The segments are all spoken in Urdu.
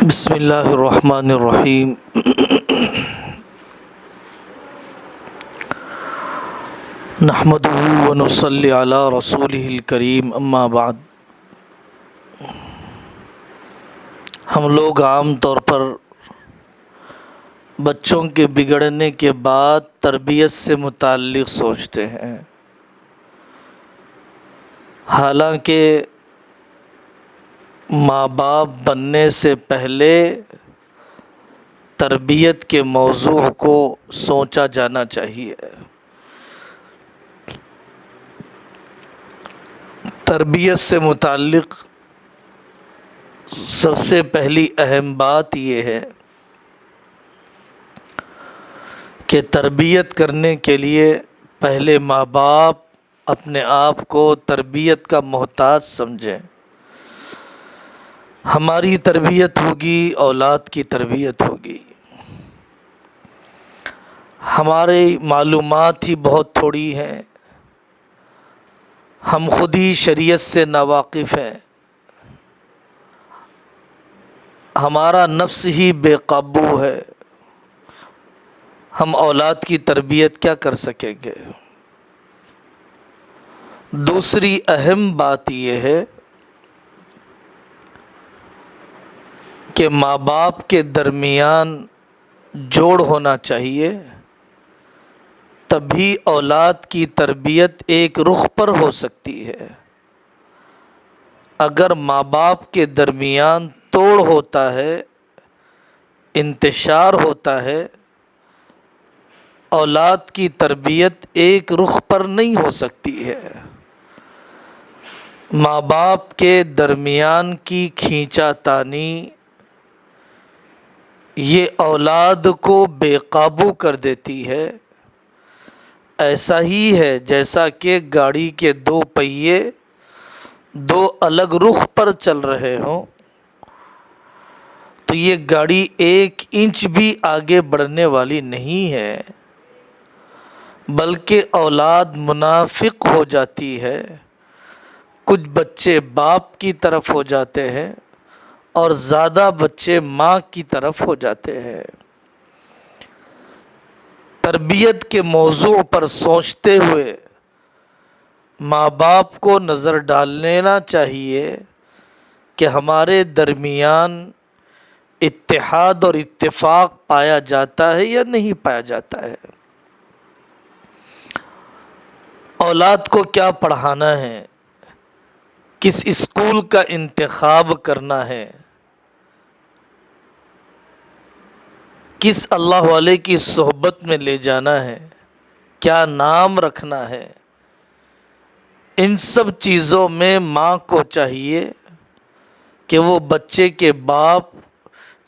بسم اللہ الرحمن الرحیم۔ نحمدہ ونصلی علی رسولہ الکریم، اما بعد۔ ہم لوگ عام طور پر بچوں کے بگڑنے کے بعد تربیت سے متعلق سوچتے ہیں، حالانکہ ماں باپ بننے سے پہلے تربیت کے موضوع کو سوچا جانا چاہیے۔ تربیت سے متعلق سب سے پہلی اہم بات یہ ہے کہ تربیت کرنے کے لیے پہلے ماں باپ اپنے آپ کو تربیت کا محتاج سمجھیں۔ ہماری تربیت ہوگی، اولاد کی تربیت ہوگی۔ ہماری معلومات ہی بہت تھوڑی ہیں، ہم خود ہی شریعت سے ناواقف ہیں، ہمارا نفس ہی بے قابو ہے، ہم اولاد کی تربیت کیا کر سکیں گے؟ دوسری اہم بات یہ ہے کہ ماں باپ کے درمیان جوڑ ہونا چاہیے، تبھی اولاد کی تربیت ایک رخ پر ہو سکتی ہے۔ اگر ماں باپ کے درمیان توڑ ہوتا ہے، انتشار ہوتا ہے، اولاد کی تربیت ایک رخ پر نہیں ہو سکتی ہے۔ ماں باپ کے درمیان کی کھینچا تانی یہ اولاد کو بے قابو کر دیتی ہے۔ ایسا ہی ہے جیسا کہ گاڑی کے دو پہیے دو الگ رخ پر چل رہے ہوں، تو یہ گاڑی ایک انچ بھی آگے بڑھنے والی نہیں ہے، بلکہ اولاد منافق ہو جاتی ہے۔ کچھ بچے باپ کی طرف ہو جاتے ہیں اور زیادہ بچے ماں کی طرف ہو جاتے ہیں۔ تربیت کے موضوع پر سوچتے ہوئے ماں باپ کو نظر ڈال لینا چاہیے کہ ہمارے درمیان اتحاد اور اتفاق پایا جاتا ہے یا نہیں پایا جاتا ہے۔ اولاد کو کیا پڑھانا ہے، کس اسکول کا انتخاب کرنا ہے، کس اللہ والے کی صحبت میں لے جانا ہے، کیا نام رکھنا ہے، ان سب چیزوں میں ماں کو چاہیے کہ وہ بچے کے باپ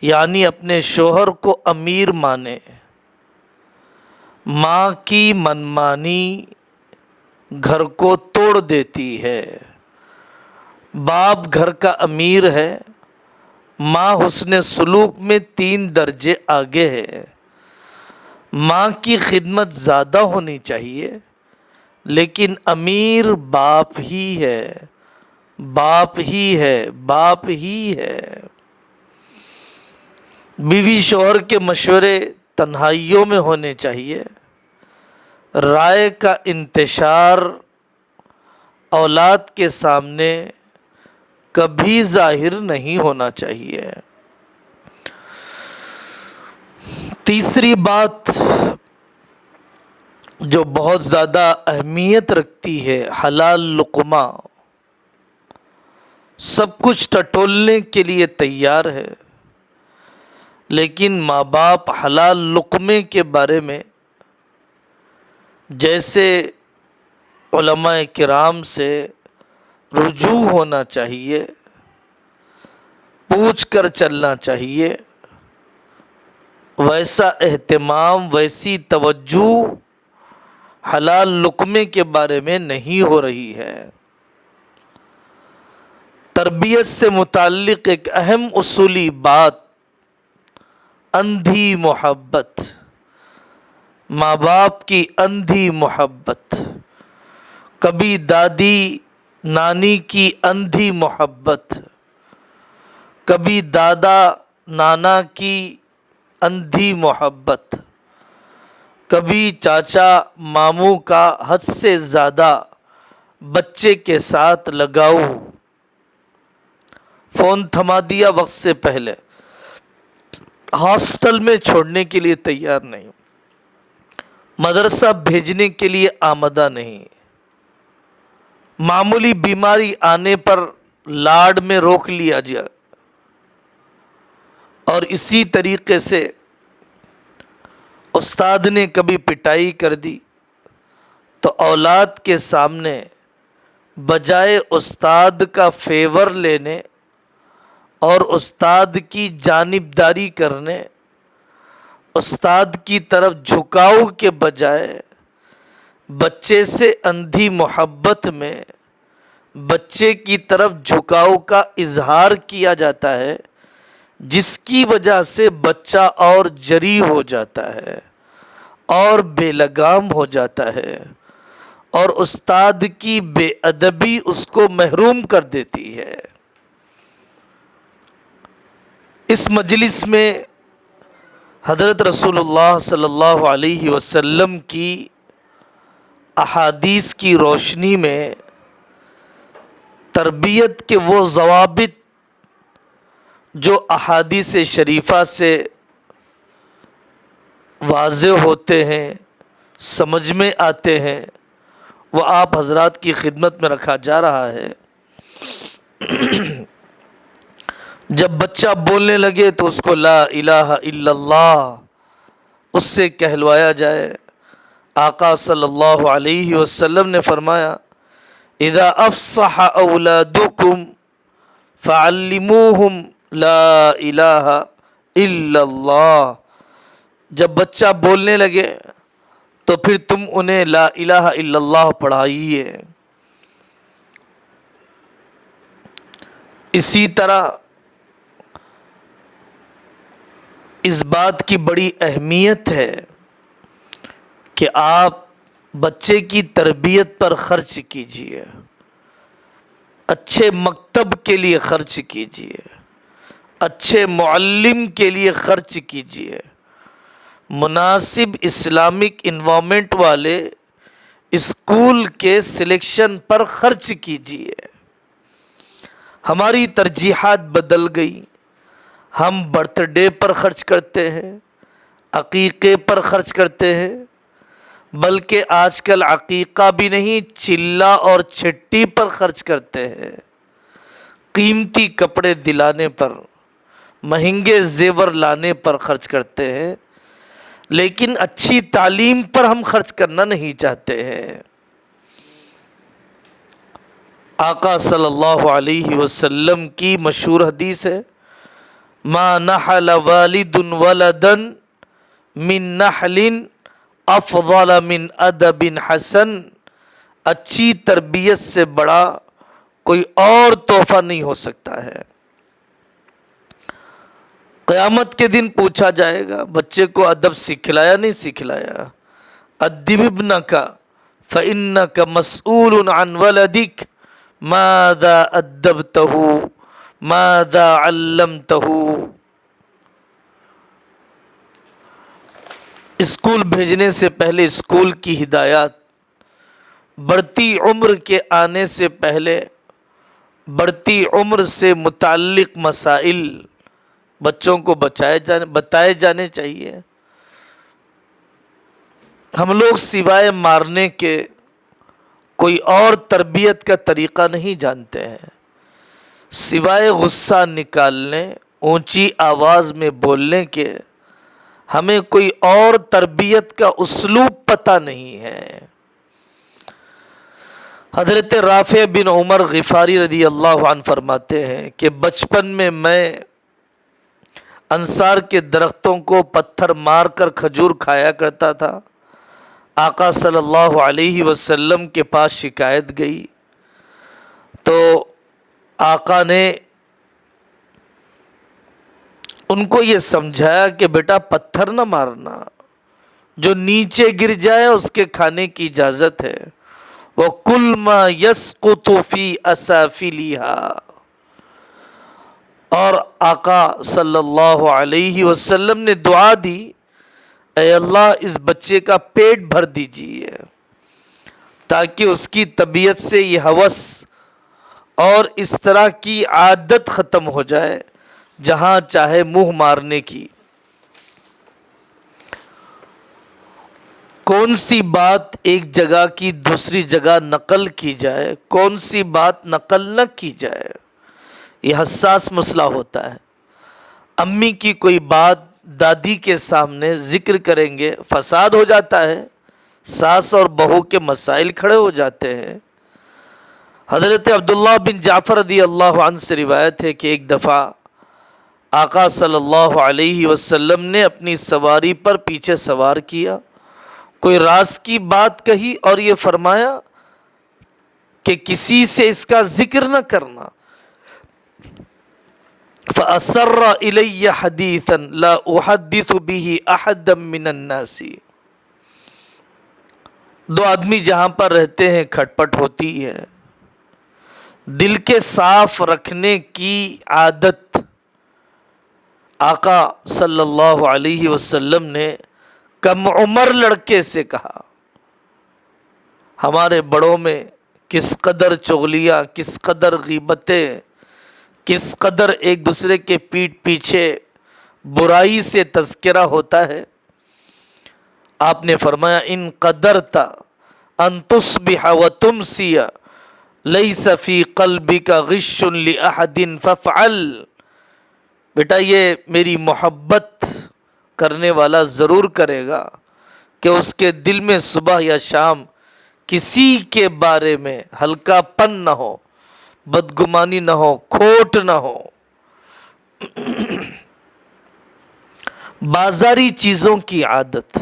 یعنی اپنے شوہر کو امیر مانے۔ ماں کی منمانی گھر کو توڑ دیتی ہے۔ باپ گھر کا امیر ہے، ماں حسن سلوک میں 3 درجے آگے ہے۔ ماں کی خدمت زیادہ ہونی چاہیے، لیکن امیر باپ ہی ہے، باپ ہی ہے، باپ ہی ہے۔ بیوی شوہر کے مشورے تنہائیوں میں ہونے چاہیے۔ رائے کا انتشار اولاد کے سامنے کبھی ظاہر نہیں ہونا چاہیے۔ تیسری بات جو بہت زیادہ اہمیت رکھتی ہے، حلال لقمہ۔ سب کچھ ٹٹولنے کے لیے تیار ہے، لیکن ماں باپ حلال لقمے کے بارے میں جیسے علماء کرام سے رجوع ہونا چاہیے، پوچھ کر چلنا چاہیے، ویسا اہتمام، ویسی توجہ حلال لقمے کے بارے میں نہیں ہو رہی ہے۔ تربیت سے متعلق ایک اہم اصولی بات، اندھی محبت، ماں باپ کی اندھی محبت، کبھی دادی نانی کی اندھی محبت، کبھی دادا نانا کی اندھی محبت، کبھی چاچا ماموں کا حد سے زیادہ بچے کے ساتھ لگاؤ، فون تھما دیا وقت سے پہلے، ہاسٹل میں چھوڑنے کے لیے تیار نہیں، مدرسہ بھیجنے کے لیے آمادہ نہیں، معمولی بیماری آنے پر لاڈ میں روک لیا جائے، اور اسی طریقے سے استاد نے کبھی پٹائی کر دی تو اولاد کے سامنے بجائے استاد کا فیور لینے اور استاد کی جانبداری کرنے، استاد کی طرف جھکاؤ کے بجائے بچے سے اندھی محبت میں بچے کی طرف جھکاؤ کا اظہار کیا جاتا ہے، جس کی وجہ سے بچہ اور جری ہو جاتا ہے اور بے لگام ہو جاتا ہے، اور استاد کی بے ادبی اس کو محروم کر دیتی ہے۔ اس مجلس میں حضرت رسول اللہ صلی اللہ علیہ وسلم کی احادیث کی روشنی میں تربیت کے وہ ضوابط جو احادیث شریفہ سے واضح ہوتے ہیں، سمجھ میں آتے ہیں، وہ آپ حضرات کی خدمت میں رکھا جا رہا ہے۔ جب بچہ بولنے لگے تو اس کو لا الہ الا اللہ اس سے کہلوایا جائے۔ آقا صلی اللہ علیہ وسلم نے فرمایا اذا افصح اولادکم فعلموہم لا الہ الا اللہ، جب بچہ بولنے لگے تو پھر تم انہیں لا الہ الا اللہ پڑھائیے۔ اسی طرح اس بات کی بڑی اہمیت ہے کہ آپ بچے کی تربیت پر خرچ کیجیے، اچھے مکتب کے لیے خرچ کیجیے، اچھے معلم کے لیے خرچ کیجیے، مناسب اسلامک انوائرمنٹ والے اسکول کے سلیکشن پر خرچ کیجیے۔ ہماری ترجیحات بدل گئی، ہم برتھ ڈے پر خرچ کرتے ہیں، عقیقے پر خرچ کرتے ہیں، بلکہ آج کل عقیقہ بھی نہیں چلہ اور چھٹی پر خرچ کرتے ہیں، قیمتی کپڑے دلانے پر، مہنگے زیور لانے پر خرچ کرتے ہیں، لیکن اچھی تعلیم پر ہم خرچ کرنا نہیں چاہتے ہیں۔ آقا صلی اللہ علیہ وسلم کی مشہور حدیث ہے ما نحل والد ولدا من نحل افضل من ادب حسن، اچھی تربیت سے بڑا کوئی اور تحفہ نہیں ہو سکتا ہے۔ قیامت کے دن پوچھا جائے گا بچے کو ادب سکھلایا نہیں سکھلایا، ادب ابنک فانک مسئول عن ولدک ماذا ادبتہ ماذا علمتہ۔ اسکول بھیجنے سے پہلے اسکول کی ہدایات، بڑھتی عمر کے آنے سے پہلے بڑھتی عمر سے متعلق مسائل بچوں کو بتائے جانے چاہیے۔ ہم لوگ سوائے مارنے کے کوئی اور تربیت کا طریقہ نہیں جانتے ہیں، سوائے غصہ نکالنے، اونچی آواز میں بولنے کے ہمیں کوئی اور تربیت کا اسلوب پتہ نہیں ہے۔ حضرت رافع بن عمر غفاری رضی اللہ عنہ فرماتے ہیں کہ بچپن میں انصار کے درختوں کو پتھر مار کر کھجور کھایا کرتا تھا۔ آقا صلی اللہ علیہ وسلم کے پاس شکایت گئی تو آقا نے ان کو یہ سمجھایا کہ بیٹا پتھر نہ مارنا، جو نیچے گر جائے اس کے کھانے کی اجازت ہے۔ وَكُلْ مَا يَسْقُطُ فِي أَسَافِلِهَا، اور آقا صلی اللہ علیہ وسلم نے دعا دی، اے اللہ اس بچے کا پیٹ بھر دیجیے تاکہ اس کی طبیعت سے یہ ہوس اور اس طرح کی عادت ختم ہو جائے جہاں چاہے منہ مارنے کی۔ کون سی بات ایک جگہ کی دوسری جگہ نقل کی جائے، کون سی بات نقل نہ کی جائے، یہ حساس مسئلہ ہوتا ہے۔ امی کی کوئی بات دادی کے سامنے ذکر کریں گے، فساد ہو جاتا ہے، ساس اور بہو کے مسائل کھڑے ہو جاتے ہیں۔ حضرت عبداللہ بن جعفر رضی اللہ عنہ سے روایت ہے کہ ایک دفعہ آقا صلی اللہ علیہ وسلم نے اپنی سواری پر پیچھے سوار کیا، کوئی راز کی بات کہی اور یہ فرمایا کہ کسی سے اس کا ذکر نہ کرنا۔ فَأَسَرَّ إِلَيَّ حَدِيثًا لَا أُحَدِّثُ بِهِ أَحَدًا مِّنَ النَّاسِ۔ دو آدمی جہاں پر رہتے ہیں کھٹ پٹ ہوتی ہے، دل کے صاف رکھنے کی عادت آقا صلی اللہ علیہ وسلم نے کم عمر لڑکے سے کہا۔ ہمارے بڑوں میں کس قدر چغلیاں، کس قدر غیبتیں، کس قدر ایک دوسرے کے پیٹھ پیچھے برائی سے تذکرہ ہوتا ہے۔ آپ نے فرمایا ان قدرت ان تصبح وتمسی لیس فی قلبک غش لأحد فافعل۔ بیٹا یہ میری محبت کرنے والا ضرور کرے گا کہ اس کے دل میں صبح یا شام کسی کے بارے میں ہلکا پن نہ ہو، بدگمانی نہ ہو، کھوٹ نہ ہو۔ بازاری چیزوں کی عادت،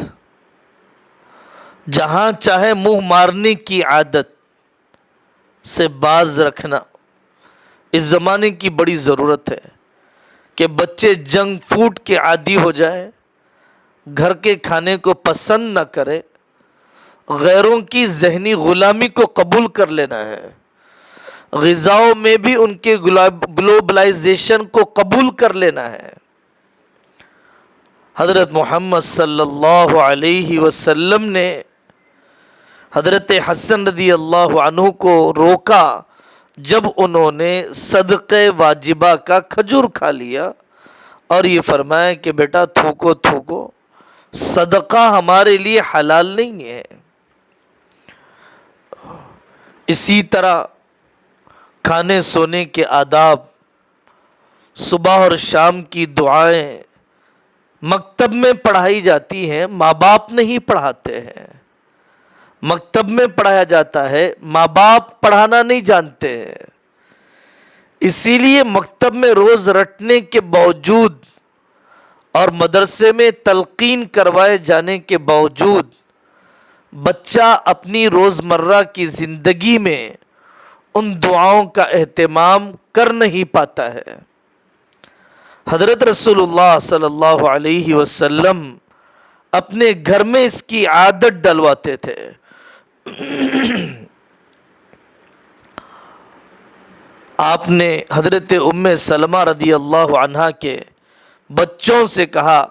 جہاں چاہے منہ مارنے کی عادت سے باز رکھنا اس زمانے کی بڑی ضرورت ہے کہ بچے جنک فوڈ کے عادی ہو جائے، گھر کے کھانے کو پسند نہ کرے، غیروں کی ذہنی غلامی کو قبول کر لینا ہے، غذاؤں میں بھی ان کے گلوبلائزیشن کو قبول کر لینا ہے۔ حضرت محمد صلی اللہ علیہ وسلم نے حضرت حسن رضی اللہ عنہ کو روکا جب انہوں نے صدقہ واجبہ کا کھجور کھا لیا اور یہ فرمایا کہ بیٹا تھوکو تھوکو، صدقہ ہمارے لیے حلال نہیں ہے۔ اسی طرح کھانے سونے کے آداب، صبح اور شام کی دعائیں مکتب میں پڑھائی جاتی ہیں، ماں باپ نہیں پڑھاتے ہیں۔ مکتب میں پڑھایا جاتا ہے، ماں باپ پڑھانا نہیں جانتے ہیں۔ اسی لیے مکتب میں روز رٹنے کے باوجود اور مدرسے میں تلقین کروائے جانے کے باوجود بچہ اپنی روزمرہ کی زندگی میں ان دعاؤں کا اہتمام کر نہیں پاتا ہے۔ حضرت رسول اللہ صلی اللہ علیہ وسلم اپنے گھر میں اس کی عادت ڈلواتے تھے۔ آپ نے حضرت ام سلمہ رضی اللہ عنہا کے بچوں سے کہا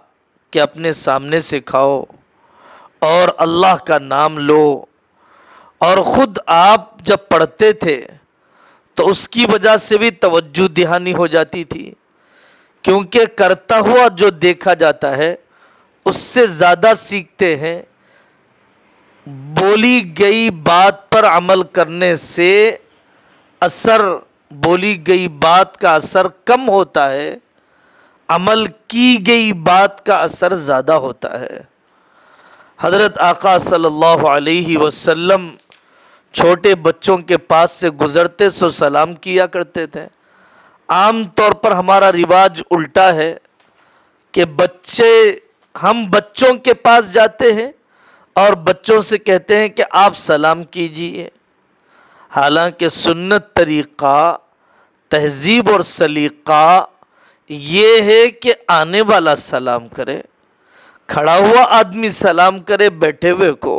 کہ اپنے سامنے سے کھاؤ اور اللہ کا نام لو، اور خود آپ جب پڑھتے تھے تو اس کی وجہ سے بھی توجہ دہانی ہو جاتی تھی، کیونکہ کرتا ہوا جو دیکھا جاتا ہے اس سے زیادہ سیکھتے ہیں۔ بولی گئی بات پر عمل کرنے سے بولی گئی بات کا اثر کم ہوتا ہے، عمل کی گئی بات کا اثر زیادہ ہوتا ہے۔ حضرت آقا صلی اللہ علیہ وسلم چھوٹے بچوں کے پاس سے گزرتے سو سلام کیا کرتے تھے۔ عام طور پر ہمارا رواج الٹا ہے کہ ہم بچوں کے پاس جاتے ہیں اور بچوں سے کہتے ہیں کہ آپ سلام کیجئے، حالانکہ سنت طریقہ، تہذیب اور سلیقہ یہ ہے کہ آنے والا سلام کرے، کھڑا ہوا آدمی سلام کرے بیٹھے ہوئے کو۔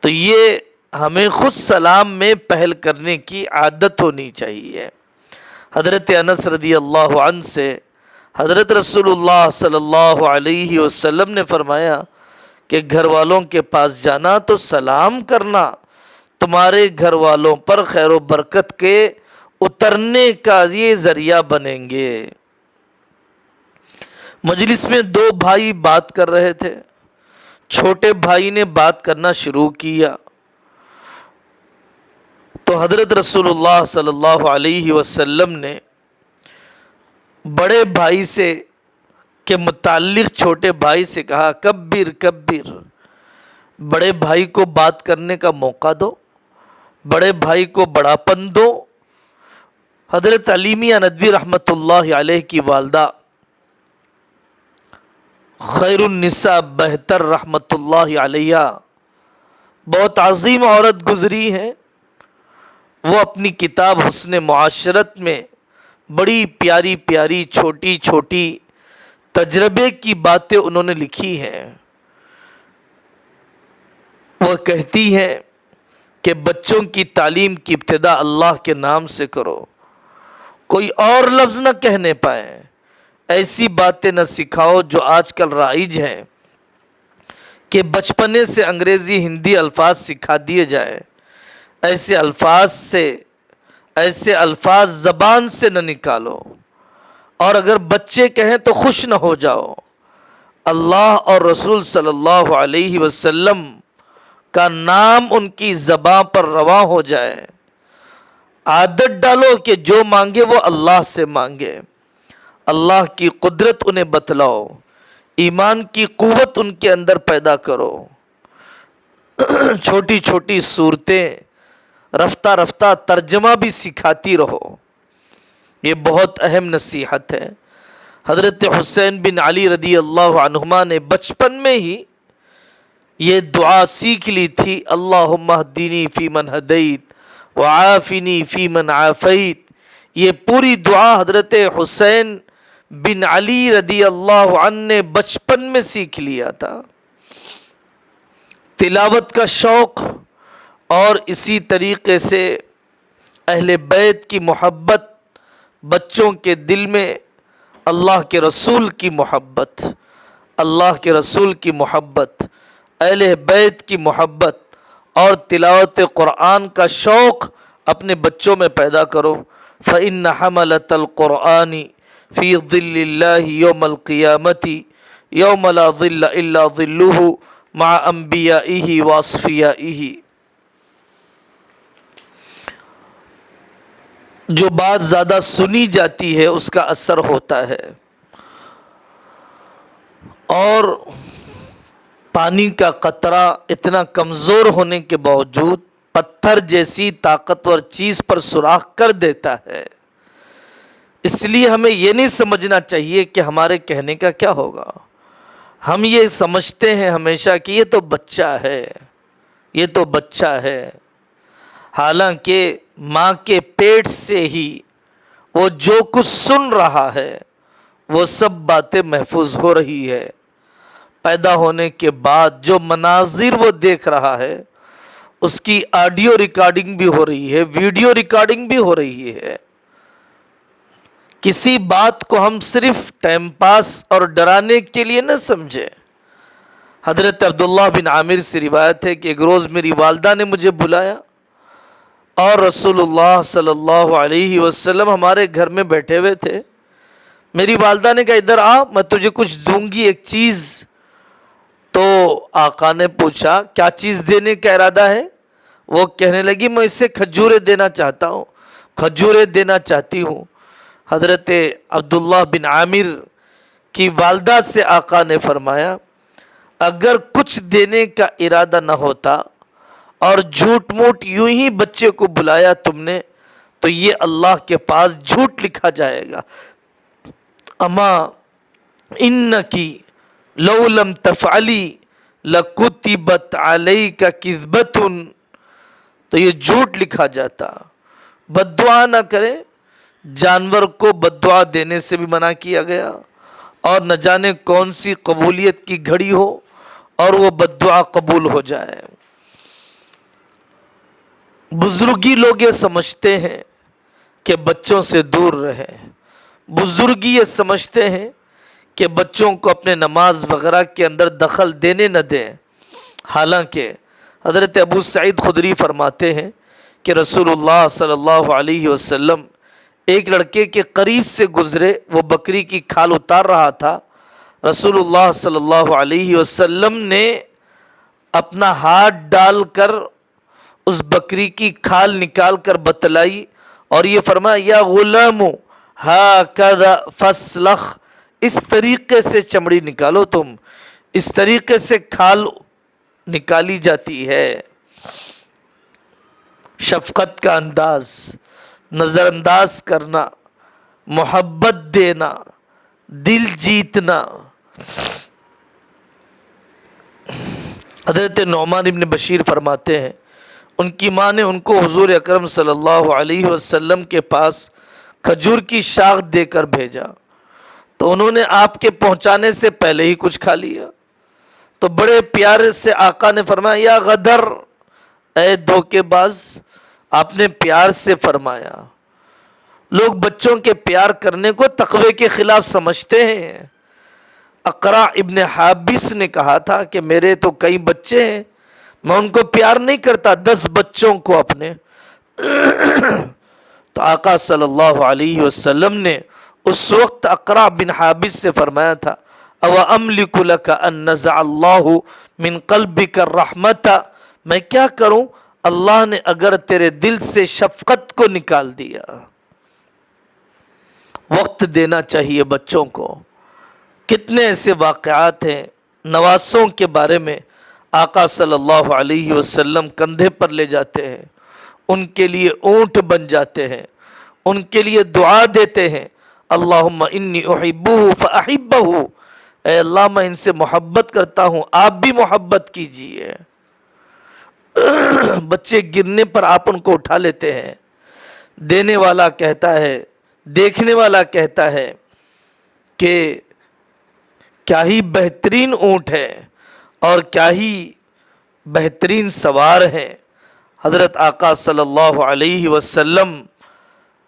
تو یہ ہمیں خود سلام میں پہل کرنے کی عادت ہونی چاہیے۔ حضرت انس رضی اللہ عنہ سے حضرت رسول اللہ صلی اللہ علیہ وسلم نے فرمایا کہ گھر والوں کے پاس جانا تو سلام کرنا تمہارے گھر والوں پر خیر و برکت کے اترنے کا یہ ذریعہ بنیں گے۔ مجلس میں دو بھائی بات کر رہے تھے، چھوٹے بھائی نے بات کرنا شروع کیا تو حضرت رسول اللہ صلی اللہ علیہ وسلم نے بڑے بھائی سے کے متعلق چھوٹے بھائی سے کہا کبر کبر، بڑے بھائی کو بات کرنے کا موقع دو، بڑے بھائی کو بڑاپن دو۔ حضرت علیمیہ ندوی رحمۃ اللہ علیہ کی والدہ خیر النساء بہتر رحمۃ اللہ علیہ بہت عظیم عورت گزری ہیں۔ وہ اپنی کتاب حسن معاشرت میں بڑی پیاری پیاری چھوٹی چھوٹی تجربے کی باتیں انہوں نے لکھی ہیں۔ وہ کہتی ہیں کہ بچوں کی تعلیم کی ابتدا اللہ کے نام سے کرو، کوئی اور لفظ نہ کہنے پائیں، ایسی باتیں نہ سکھاؤ جو آج کل رائج ہیں کہ بچپنے سے انگریزی ہندی الفاظ سکھا دیے جائیں۔ ایسے الفاظ زبان سے نہ نکالو، اور اگر بچے کہیں تو خوش نہ ہو جاؤ۔ اللہ اور رسول صلی اللہ علیہ وسلم کا نام ان کی زبان پر رواں ہو جائے۔ عادت ڈالو کہ جو مانگے وہ اللہ سے مانگے، اللہ کی قدرت انہیں بتلاؤ، ایمان کی قوت ان کے اندر پیدا کرو۔ چھوٹی چھوٹی صورتیں رفتہ رفتہ ترجمہ بھی سکھاتی رہو، یہ بہت اہم نصیحت ہے۔ حضرت حسین بن علی رضی اللہ عنہما نے بچپن میں ہی یہ دعا سیکھ لی تھی، اللہم اہدنی فی من ہدیت وعافنی فی من عافیت۔ یہ پوری دعا حضرت حسین بن علی رضی اللہ عنہ نے بچپن میں سیکھ لیا تھا۔ تلاوت کا شوق اور اسی طریقے سے اہل بیت کی محبت، بچوں کے دل میں اللہ کے رسول کی محبت، اللہ کے رسول کی محبت، اہل بیت کی محبت اور تلاوت قرآن کا شوق اپنے بچوں میں پیدا کرو۔ فإن حملة القرآن فی ظل اللہ یوم القیامت یوم لا ظل الا ظلہ مع انبیائہ واصفیائہ۔ جو بات زیادہ سنی جاتی ہے اس کا اثر ہوتا ہے، اور پانی کا قطرہ اتنا کمزور ہونے کے باوجود پتھر جیسی طاقتور چیز پر سوراخ کر دیتا ہے۔ اس لیے ہمیں یہ نہیں سمجھنا چاہیے کہ ہمارے کہنے کا کیا ہوگا۔ ہم یہ سمجھتے ہیں ہمیشہ کہ یہ تو بچہ ہے، یہ تو بچہ ہے، حالانکہ ماں کے پیٹ سے ہی وہ جو کچھ سن رہا ہے وہ سب باتیں محفوظ ہو رہی ہے۔ پیدا ہونے کے بعد جو مناظر وہ دیکھ رہا ہے اس کی آڈیو ریکارڈنگ بھی ہو رہی ہے، ویڈیو ریکارڈنگ بھی ہو رہی ہے۔ کسی بات کو ہم صرف ٹائم پاس اور ڈرانے کے لیے نہ سمجھیں۔ حضرت عبداللہ بن عامر سے روایت ہے کہ ایک روز میری والدہ نے مجھے بلایا اور رسول اللہ صلی اللہ علیہ وسلم ہمارے گھر میں بیٹھے ہوئے تھے۔ میری والدہ نے کہا ادھر آ، میں تجھے کچھ دوں گی، ایک چیز۔ تو آقا نے پوچھا کیا چیز دینے کا ارادہ ہے؟ وہ کہنے لگی میں اسے کھجوریں دینا چاہتا ہوں، کھجوریں دینا چاہتی ہوں۔ حضرت عبداللہ بن عامر کی والدہ سے آقا نے فرمایا اگر کچھ دینے کا ارادہ نہ ہوتا اور جھوٹ موٹ یوں ہی بچے کو بلایا تم نے تو یہ اللہ کے پاس جھوٹ لکھا جائے گا۔ اما انکی لو لم تفعلی لکتبت علیک کذبۃ، تو یہ جھوٹ لکھا جاتا۔ بد دعا نہ کرے، جانور کو بد دعا دینے سے بھی منع کیا گیا، اور نہ جانے کون سی قبولیت کی گھڑی ہو اور وہ بد دعا قبول ہو جائے۔ بزرگی لوگ یہ سمجھتے ہیں کہ بچوں سے دور رہیں۔ بزرگ یہ سمجھتے ہیں کہ بچوں کو اپنے نماز وغیرہ کے اندر دخل دینے نہ دیں، حالانکہ حضرت ابو سعید خدری فرماتے ہیں کہ رسول اللہ صلی اللہ علیہ وسلم ایک لڑکے کے قریب سے گزرے، وہ بکری کی کھال اتار رہا تھا، رسول اللہ صلی اللہ علیہ وسلم نے اپنا ہاتھ ڈال کر اس بکری کی کھال نکال کر بتلائی اور یہ فرمایا یا غلام ہاکذا فاسلخ، اس طریقے سے چمڑی نکالو، تم اس طریقے سے کھال نکالی جاتی ہے۔ شفقت کا انداز، نظر انداز کرنا، محبت دینا، دل جیتنا۔ حضرت نعمان ابن بشیر فرماتے ہیں ان کی ماں نے ان کو حضور اکرم صلی اللہ علیہ وسلم کے پاس کھجور کی شاخ دے کر بھیجا، تو انہوں نے آپ کے پہنچانے سے پہلے ہی کچھ کھا لیا، تو بڑے پیارے سے آقا نے فرمایا یا غدر، اے دھوکے باز، آپ نے پیار سے فرمایا۔ لوگ بچوں کے پیار کرنے کو تقوی کے خلاف سمجھتے ہیں۔ اقرع ابن حابس نے کہا تھا کہ میرے تو کئی بچے ہیں، میں ان کو پیار نہیں کرتا 10 بچوں کو اپنے۔ تو آقا صلی اللہ علیہ وسلم نے اس وقت اقرع بن حابس سے فرمایا تھا او املک لک ان نزع اللہ من قلبک الرحمت، میں کیا کروں، اللہ نے اگر تیرے دل سے شفقت کو نکال دیا۔ وقت دینا چاہیے بچوں کو۔ کتنے ایسے واقعات ہیں نواسوں کے بارے میں، آقا صلی اللہ علیہ وسلم کندھے پر لے جاتے ہیں، ان کے لیے اونٹ بن جاتے ہیں، ان کے لیے دعا دیتے ہیں اللہم انی احبہ فاحبہ، اے اللہ میں ان سے محبت کرتا ہوں، آپ بھی محبت کیجئے۔ بچے گرنے پر آپ ان کو اٹھا لیتے ہیں۔ دینے والا کہتا ہے، دیکھنے والا کہتا ہے کہ کیا ہی بہترین اونٹ ہے اور کیا ہی بہترین سوار ہیں۔ حضرت آقا صلی اللہ علیہ وسلم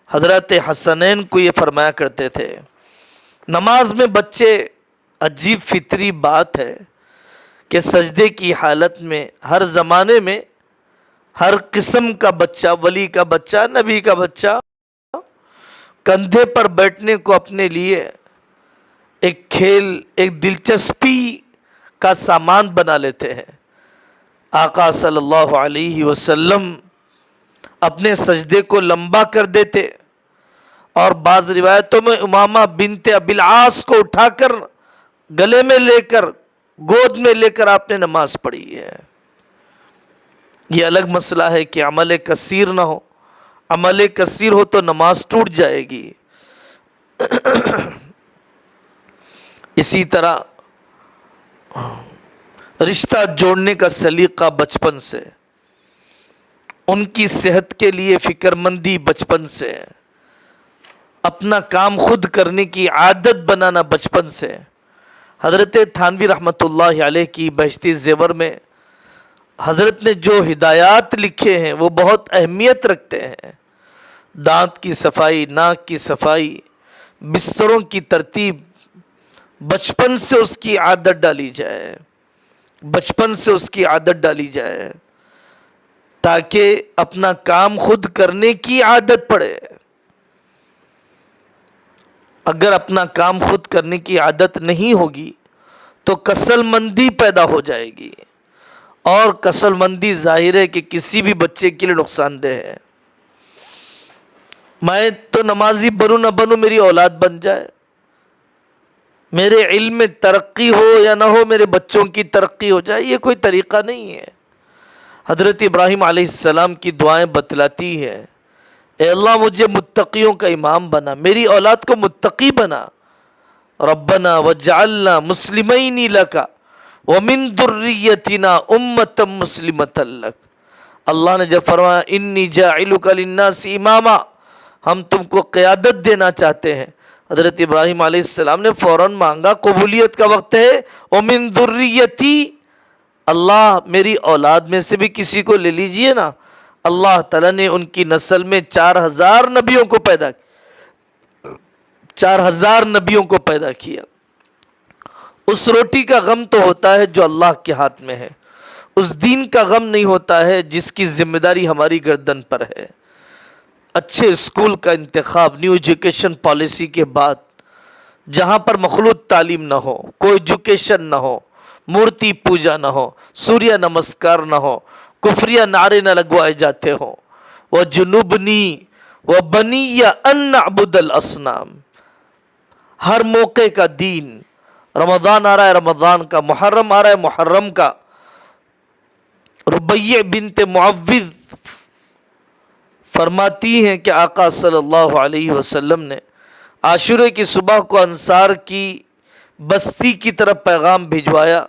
حضرت حسنین کو یہ فرمایا کرتے تھے۔ نماز میں بچے، عجیب فطری بات ہے کہ سجدے کی حالت میں ہر زمانے میں ہر قسم کا بچہ، ولی کا بچہ، نبی کا بچہ کندھے پر بیٹھنے کو اپنے لیے ایک کھیل، ایک دلچسپی کا سامان بنا لیتے ہیں۔ آقا صلی اللہ علیہ وسلم اپنے سجدے کو لمبا کر دیتے اور بعض روایتوں میں امامہ بنت ابی العاص کو اٹھا کر گلے میں لے کر، گود میں لے کر آپ نے نماز پڑھی ہے۔ یہ الگ مسئلہ ہے کہ عمل کثیر نہ ہو، عمل کثیر ہو تو نماز ٹوٹ جائے گی۔ اسی طرح رشتہ جوڑنے کا سلیقہ بچپن سے، ان کی صحت کے لیے فکر مندی بچپن سے، اپنا کام خود کرنے کی عادت بنانا بچپن سے۔ حضرت تھانوی رحمۃ اللہ علیہ کی بہشتی زیور میں حضرت نے جو ہدایات لکھے ہیں وہ بہت اہمیت رکھتے ہیں۔ دانت کی صفائی، ناک کی صفائی، بستروں کی ترتیب، بچپن سے اس کی عادت ڈالی جائے، بچپن سے اس کی عادت ڈالی جائے تاکہ اپنا کام خود کرنے کی عادت پڑے۔ اگر اپنا کام خود کرنے کی عادت نہیں ہوگی تو کسل مندی پیدا ہو جائے گی، اور کسل مندی ظاہر ہے کہ کسی بھی بچے کے لیے نقصان دہ ہے۔ میں تو نمازی بنوں نہ بنوں، میری اولاد بن جائے، میرے علم میں ترقی ہو یا نہ ہو، میرے بچوں کی ترقی ہو جائے، یہ کوئی طریقہ نہیں ہے۔ حضرت ابراہیم علیہ السلام کی دعائیں بتلاتی ہے اے اللہ مجھے متقیوں کا امام بنا، میری اولاد کو متقی بنا۔ ربنا وجعلنا مسلمین لک ومن ذریتنا امۃ مسلمۃ لک، اللہ نے جب فرمایا انی جاعلک للناس اماما، ہم تم کو قیادت دینا چاہتے ہیں، حضرت ابراہیم علیہ السلام نے فوراً مانگا، قبولیت کا وقت ہے، ومن ذریتی، اللہ میری اولاد میں سے بھی کسی کو لے لیجئے نا۔ اللہ تعالیٰ نے ان کی نسل میں 4000 نبیوں کو پیدا کیا، 4000 نبیوں کو پیدا کیا۔ اس روٹی کا غم تو ہوتا ہے جو اللہ کے ہاتھ میں ہے، اس دین کا غم نہیں ہوتا ہے جس کی ذمہ داری ہماری گردن پر ہے۔ اچھے اسکول کا انتخاب نیو ایجوکیشن پالیسی کے بعد، جہاں پر مخلوط تعلیم نہ ہو، کوئی ایجوکیشن نہ ہو، مورتی پوجا نہ ہو، سوریہ نمسکار نہ ہو، کفریہ نعرے نہ لگوائے جاتے ہوں، وَجُنُبْنِي وَبَنِيَّ أَن نَعْبُدَ الْأَصْنَامَ، ہر موقع کا دین، رمضان آ رہا ہے رمضان کا، محرم آ رہا ہے محرم کا۔ ربیع بنت معوذ فرماتی ہیں کہ آقا صلی اللہ علیہ وسلم نے عاشورے کی صبح کو انصار کی بستی کی طرف پیغام بھجوایا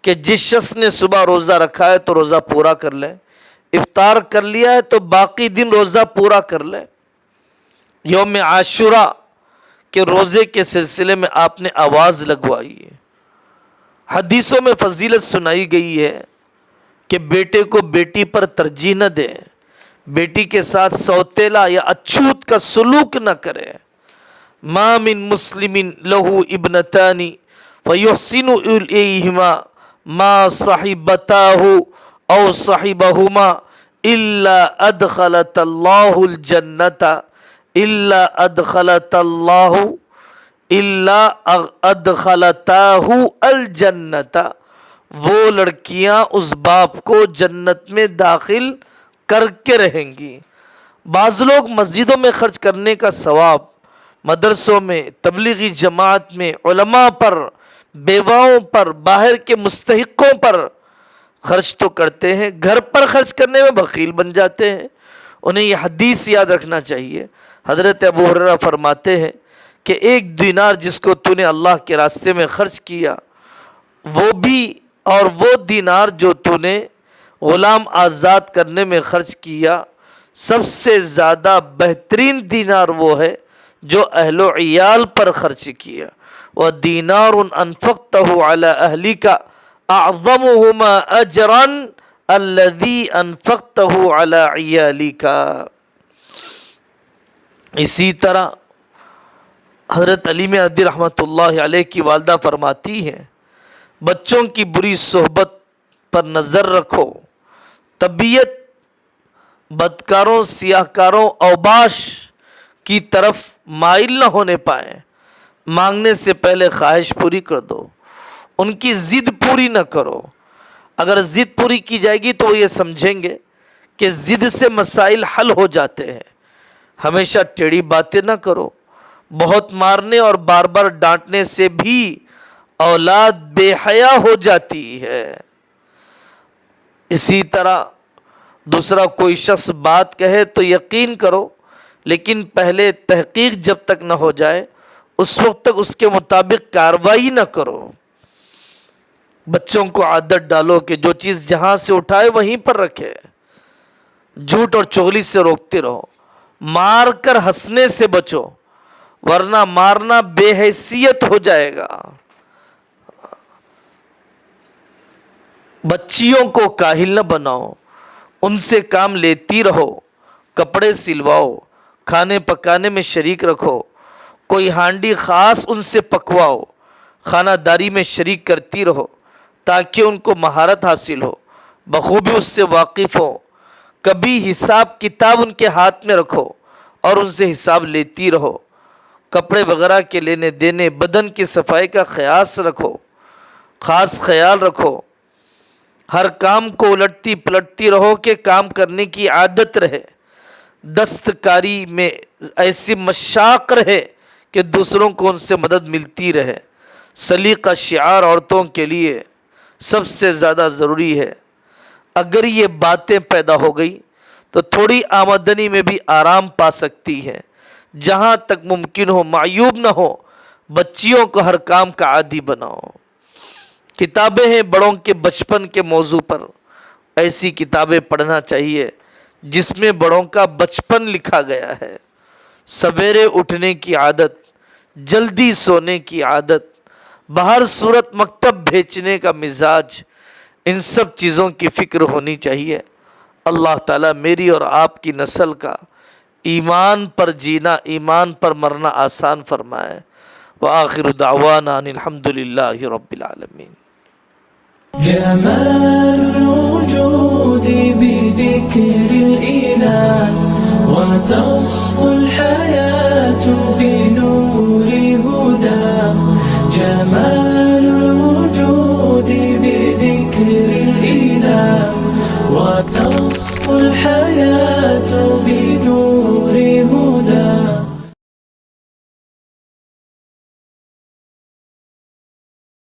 کہ جس شخص نے صبح روزہ رکھا ہے تو روزہ پورا کر لے، افطار کر لیا ہے تو باقی دن روزہ پورا کر لے۔ یوم عاشورہ کے روزے کے سلسلے میں آپ نے آواز لگوائی ہے۔ حدیثوں میں فضیلت سنائی گئی ہے کہ بیٹے کو بیٹی پر ترجیح نہ دے، بیٹی کے ساتھ سوتیلا یا اچھوت کا سلوک نہ کرے۔ ما من مسلم لہو ابنتان فیحسن الیہما ما صحبتاہ او صحبہما الا ادخلت اللہ الجنت الا ادخلتاہ الجنت، وہ لڑکیاں اس باپ کو جنت میں داخل کر کے رہیں گی۔ بعض لوگ مسجدوں میں خرچ کرنے کا ثواب مدرسوں میں، تبلیغی جماعت میں، علماء پر، بیواؤں پر، باہر کے مستحقوں پر خرچ تو کرتے ہیں، گھر پر خرچ کرنے میں بخیل بن جاتے ہیں۔ انہیں یہ حدیث یاد رکھنا چاہیے۔ حضرت ابو ہریرہ فرماتے ہیں کہ 1 دینار جس کو تو نے اللہ کے راستے میں خرچ کیا، وہ بھی اور وہ دینار جو تو نے غلام آزاد کرنے میں خرچ کیا، سب سے زیادہ بہترین دینار وہ ہے جو اہل و عیال پر خرچ کیا۔ وَدِينَارٌ أَنفَقْتَهُ عَلَىٰ أَهْلِكَ أَعْظَمُهُمَا أَجْرًا الَّذِي أَنفَقْتَهُ عَلَىٰ عِيَالِكَ۔ اسی طرح حضرت علی مہدی رحمۃ اللہ علیہ کی والدہ فرماتی ہیں، بچوں کی بری صحبت پر نظر رکھو، طبیعت بدکاروں، سیاہ کاروں، اوباش کی طرف مائل نہ ہونے پائیں۔ مانگنے سے پہلے خواہش پوری کر دو، ان کی ضد پوری نہ کرو۔ اگر ضد پوری کی جائے گی تو وہ یہ سمجھیں گے کہ ضد سے مسائل حل ہو جاتے ہیں۔ ہمیشہ ٹیڑھی باتیں نہ کرو، بہت مارنے اور بار بار ڈانٹنے سے بھی اولاد بے حیا ہو جاتی ہے۔ اسی طرح دوسرا کوئی شخص بات کہے تو یقین کرو، لیکن پہلے تحقیق جب تک نہ ہو جائے اس وقت تک اس کے مطابق کارروائی نہ کرو۔ بچوں کو عادت ڈالو کہ جو چیز جہاں سے اٹھائے وہیں پر رکھے، جھوٹ اور چغلی سے روکتے رہو، مار کر ہنسنے سے بچو ورنہ مارنا بے حیثیت ہو جائے گا۔ بچیوں کو کاہل نہ بناؤ، ان سے کام لیتی رہو، کپڑے سلواؤ، کھانے پکانے میں شریک رکھو، کوئی ہانڈی خاص ان سے پکواؤ، خانہ داری میں شریک کرتی رہو تاکہ ان کو مہارت حاصل ہو، بخوبی اس سے واقف ہو۔ کبھی حساب کتاب ان کے ہاتھ میں رکھو اور ان سے حساب لیتی رہو۔ کپڑے وغیرہ کے لینے دینے، بدن کی صفائی کا خاص خیال رکھو۔ ہر کام کو الٹتی پلٹتی رہو کہ کام کرنے کی عادت رہے۔ دستکاری میں ایسی مشاق رہے کہ دوسروں کو ان سے مدد ملتی رہے۔ سلیقہ شعار عورتوں کے لیے سب سے زیادہ ضروری ہے۔ اگر یہ باتیں پیدا ہو گئی تو تھوڑی آمدنی میں بھی آرام پا سکتی ہے۔ جہاں تک ممکن ہو معیوب نہ ہو، بچیوں کو ہر کام کا عادی بناؤ۔ کتابیں ہیں بڑوں کے بچپن کے موضوع پر، ایسی کتابیں پڑھنا چاہیے جس میں بڑوں کا بچپن لکھا گیا ہے۔ سویرے اٹھنے کی عادت، جلدی سونے کی عادت، بہر صورت مکتب بھیجنے کا مزاج، ان سب چیزوں کی فکر ہونی چاہیے۔ اللہ تعالیٰ میری اور آپ کی نسل کا ایمان پر جینا، ایمان پر مرنا آسان فرمائے۔ وآخر دعوانا ان الحمدللہ رب العالمین۔ جمال الوجود بذكر الإله وتصفو الحياة بنور هداه. جمال الوجود بذكر الإله وتصفو الحياة